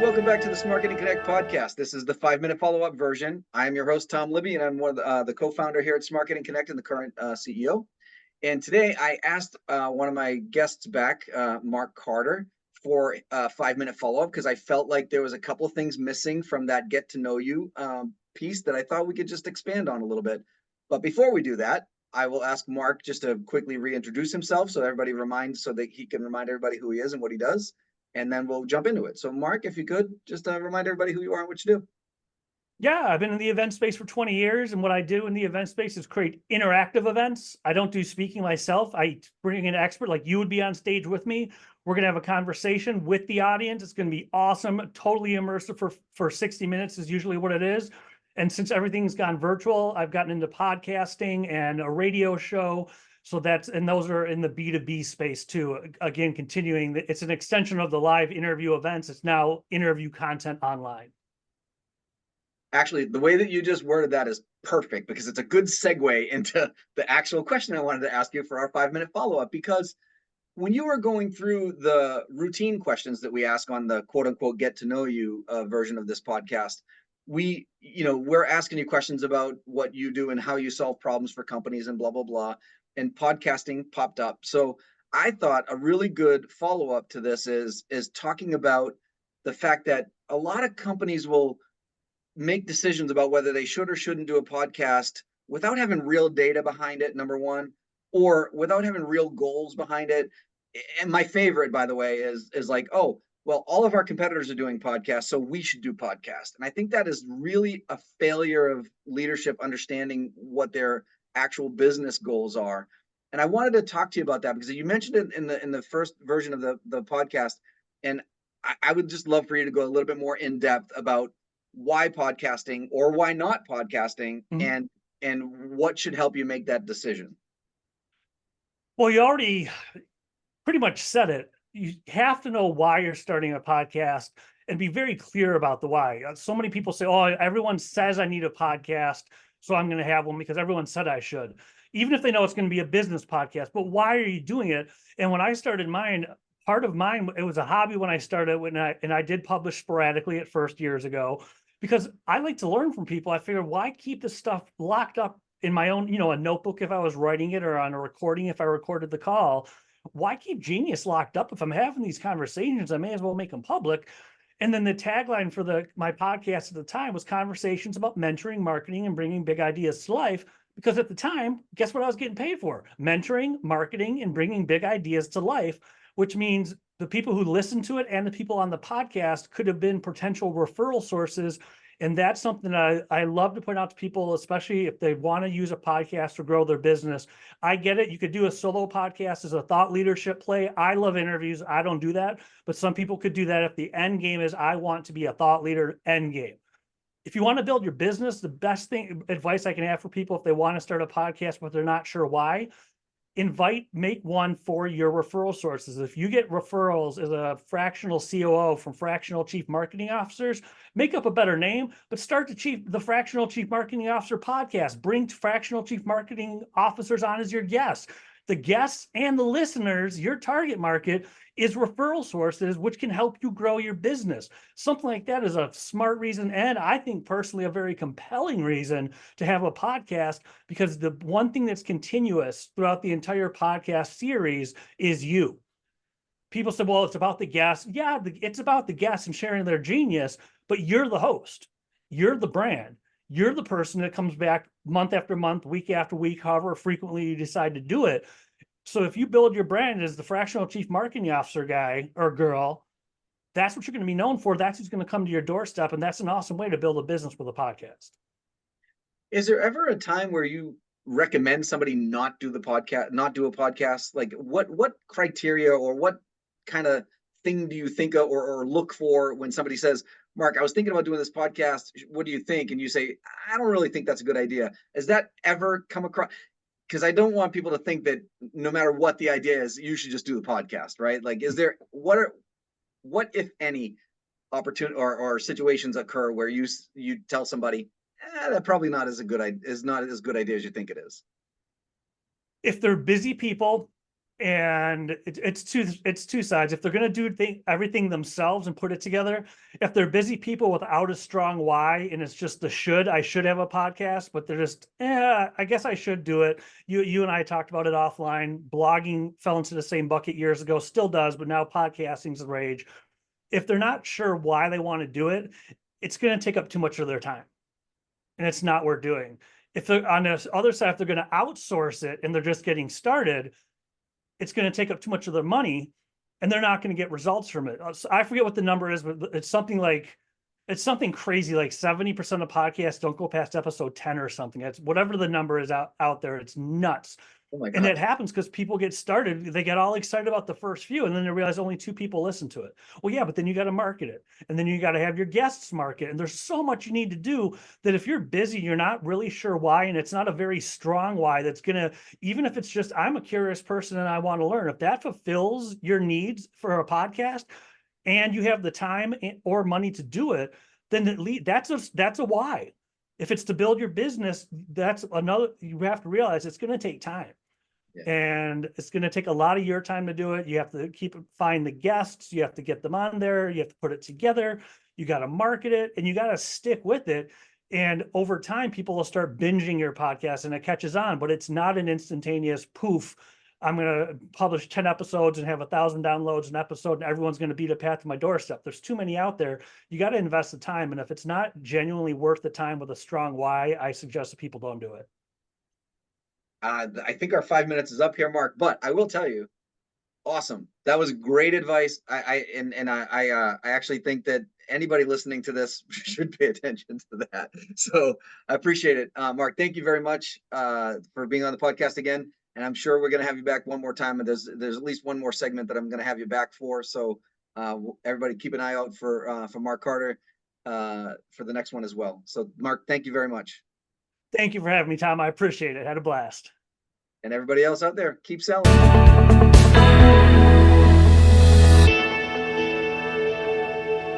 welcome back to the Smart Marketing Connect podcast. This is the 5-minute follow-up version. I'm your host, Tom Libby, and I'm one of the co-founder here at Smart Marketing Connect and the current CEO. And today I asked one of my guests back, Mark Carter, for a 5-minute follow-up because I felt like there was a couple of things missing from that get to know you piece that I thought we could just expand on a little bit. But before we do that, I will ask Mark just to quickly reintroduce himself so everybody reminds, so that he can remind everybody who he is and what he does. And then we'll jump into it. So Mark, if you could just remind everybody who you are and what you do. Yeah, I've been in the event space for 20 years. And what I do in the event space is create interactive events. I don't do speaking myself. I bring in an expert like you would be on stage with me. We're going to have a conversation with the audience. It's going to be awesome. Totally immersive for 60 minutes is usually what it is. And since everything's gone virtual, I've gotten into podcasting and a radio show. So those are in the B2B space too. Again, continuing, it's an extension of the live interview events. It's now interview content online. Actually, the way that you just worded that is perfect because it's a good segue into the actual question I wanted to ask you for our 5-minute follow-up. Because when you were going through the routine questions that we ask on the quote unquote get to know you version of this podcast, we're asking you questions about what you do and how you solve problems for companies and blah, blah, blah. And podcasting popped up. So I thought a really good follow-up to this is talking about the fact that a lot of companies will make decisions about whether they should or shouldn't do a podcast without having real data behind it, number one, or without having real goals behind it. And my favorite, by the way, is like, oh, well, all of our competitors are doing podcasts, so we should do podcasts. And I think that is really a failure of leadership understanding what their actual business goals are. And I wanted to talk to you about that because you mentioned it in the first version of the podcast. And I would just love for you to go a little bit more in depth about why podcasting or why not podcasting, and what should help you make that decision. Well, you already pretty much said it. You have to know why you're starting a podcast and be very clear about the why. So many people say, oh, everyone says I need a podcast, so I'm going to have one because everyone said I should, even if they know it's going to be a business podcast. But why are you doing it? And when I started mine, part of mine, it was a hobby when I started, and I did publish sporadically at first years ago, because I like to learn from people. I figured, why keep this stuff locked up in my own, a notebook if I was writing it, or on a recording if I recorded the call? Why keep genius locked up? If I'm having these conversations, I may as well make them public. And then the tagline for my podcast at the time was conversations about mentoring, marketing, and bringing big ideas to life. Because at the time, guess what I was getting paid for? Mentoring, marketing, and bringing big ideas to life, which means the people who listen to it and the people on the podcast could have been potential referral sources. And that's something that I love to point out to people, especially if they want to use a podcast to grow their business. I get it. You could do a solo podcast as a thought leadership play. I love interviews. I don't do that. But some people could do that if the end game is, I want to be a thought leader, end game. If you want to build your business, the best advice I can have for people if they want to start a podcast, but they're not sure why, make one for your referral sources. If you get referrals as a fractional COO from fractional chief marketing officers, make up a better name, but start the fractional chief marketing officer podcast. Bring fractional chief marketing officers on as your guests. The guests and the listeners, your target market, is referral sources, which can help you grow your business. Something like that is a smart reason, and I think personally a very compelling reason to have a podcast, because the one thing that's continuous throughout the entire podcast series is you. People say, well, it's about the guests. Yeah, it's about the guests and sharing their genius, but you're the host. You're the brand. You're the person that comes back month after month, week after week, however frequently you decide to do it. So if you build your brand as the fractional chief marketing officer guy or girl, that's what you're going to be known for. That's who's going to come to your doorstep. And that's an awesome way to build a business with a podcast. Is there ever a time where you recommend somebody not do a podcast? Like what criteria or what kind of thing do you think of or look for when somebody says, Mark, I was thinking about doing this podcast. What do you think? And you say, I don't really think that's a good idea. Has that ever come across? Because I don't want people to think that no matter what the idea is, you should just do the podcast, right? Like, what if any opportunity or situations occur where you tell somebody, that probably not as good idea as you think it is? If they're busy people And it's two sides. If they're going to do everything themselves and put it together, if they're busy people without a strong why, and it's just I should have a podcast, but they're just, I guess I should do it. You and I talked about it offline. Blogging fell into the same bucket years ago, still does, but now podcasting's the rage. If they're not sure why they want to do it, it's going to take up too much of their time, and it's not worth doing. If they're on the other side, if they're going to outsource it and they're just getting started, it's going to take up too much of their money and they're not going to get results from it. I forget what the number is, but it's something crazy, like 70% of podcasts don't go past episode 10 or something. It's whatever the number is out there. It's nuts. Oh my And God. it happens because people get started. They get all excited about the first few, and then they realize only 2 people listen to it. Well, yeah, but then you got to market it, and then you got to have your guests market. And there's so much you need to do that if you're busy, you're not really sure why, and it's not a very strong why that's going to, even if it's just, I'm a curious person and I want to learn, if that fulfills your needs for a podcast and you have the time or money to do it, then that's a why. If it's to build your business, that's another, you have to realize it's going to take time. Yeah. And it's going to take a lot of your time to do it. You have to find the guests. You have to get them on there. You have to put it together. You got to market it, and you got to stick with it. And over time, people will start binging your podcast and it catches on, but it's not an instantaneous poof. I'm going to publish 10 episodes and have 1,000 downloads an episode, and everyone's going to beat a path to my doorstep. There's too many out there. You got to invest the time. And if it's not genuinely worth the time with a strong why, I suggest that people don't do it. I think our 5 minutes is up here, Mark, but I will tell you, awesome. That was great advice. I actually think that anybody listening to this should pay attention to that. So I appreciate it. Mark, thank you very much for being on the podcast again. And I'm sure we're going to have you back one more time. And there's at least one more segment that I'm going to have you back for. So everybody keep an eye out for Mark Carter for the next one as well. So Mark, thank you very much. Thank you for having me, Tom. I appreciate it. Had a blast. And everybody else out there, keep selling.